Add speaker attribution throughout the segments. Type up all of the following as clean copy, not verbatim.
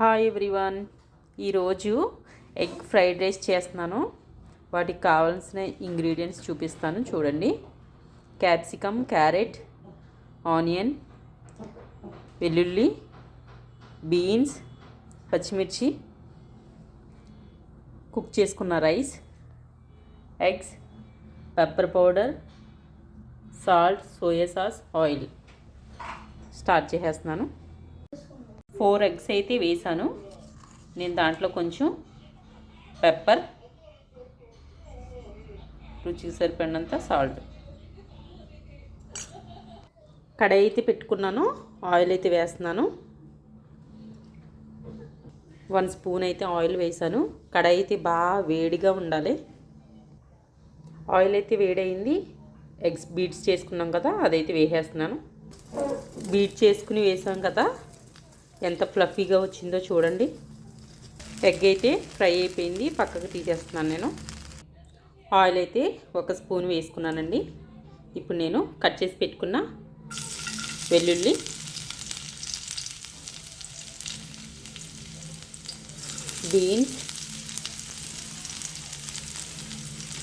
Speaker 1: Hi everyone. ఈరోజు egg fried rice చేస్తున్నాను. వాటికి కావాల్సిన ఇంగ్రీడియంట్స్ చూపిస్తాను చూడండి. క్యాప్సికమ్, క్యారెట్, ఆనియన్, వెల్లుల్లి, బీన్స్, పచ్చిమిర్చి, కుక్ చేసుకున్న rice, eggs, pepper powder, salt, soya sauce, oil. Start చేసేస్తున్నాను. 4 ఎగ్స్ అయితే వేసాను. నేను దాంట్లో కొంచెం పెప్పర్, రుచికి సరిపడినంత సాల్ట్, కడాయి అయితే పెట్టుకున్నాను. ఆయిల్ అయితే వేస్తున్నాను. 1 స్పూన్ అయితే ఆయిల్ వేసాను. కడాయి అయితే బాగా వేడిగా ఉండాలి. ఆయిల్ అయితే వేడైంది. ఎగ్స్ బీట్స్ చేసుకున్నాం కదా, అదైతే వేసేస్తున్నాను. బీట్ చేసుకుని వేసాం కదా, ఎంత ఫ్లఫీగా వచ్చిందో చూడండి. ఎగ్ అయితే ఫ్రై అయిపోయింది. పక్కకు తీసేస్తున్నాను నేను. ఆయిల్ అయితే 1 స్పూన్ వేసుకున్నానండి. ఇప్పుడు నేను కట్ చేసి పెట్టుకున్న వెల్లుల్లి, బీన్స్,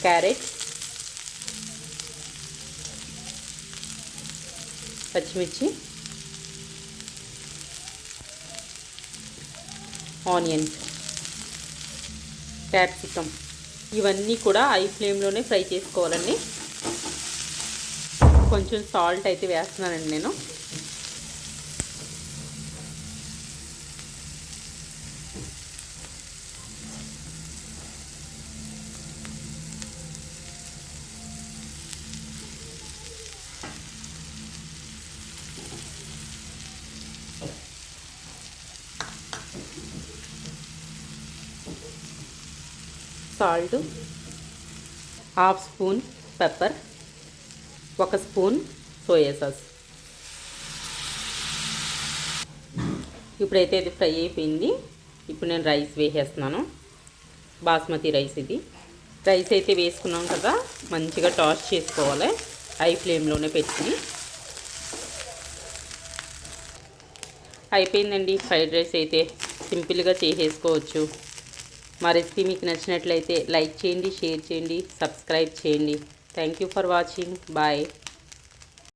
Speaker 1: క్యారెట్, పచ్చిమిర్చి, ఆనియన్స్, క్యాప్సికమ్, ఇవన్నీ కూడా హై ఫ్లేమ్లోనే ఫ్రై చేసుకోవాలండి. కొంచెం సాల్ట్ అయితే వేస్తున్నానండి నేను. Salt, 1/2 spoon pepper, 1 spoon soya sauce. ఇప్పుడైతే ఇది ఫ్రై అయిపోయింది. ఇప్పుడు నేను రైస్ వేసేస్తున్నాను. బాస్మతి రైస్ ఇది. రైస్ అయితే వేసుకున్నాం కదా, మంచిగా టాస్ చేసుకోవాలి హై ఫ్లేమ్లోనే పెట్టుకుని. అయిపోయిందండి ఫ్రైడ్ రైస్ అయితే. సింపుల్గా చేసేసుకోవచ్చు. మా రెసిపీ మీకు నచ్చినట్లయితే లైక్ చేయండి, షేర్ చేయండి, సబ్స్క్రైబ్ చేయండి. Thank you for watching. Bye.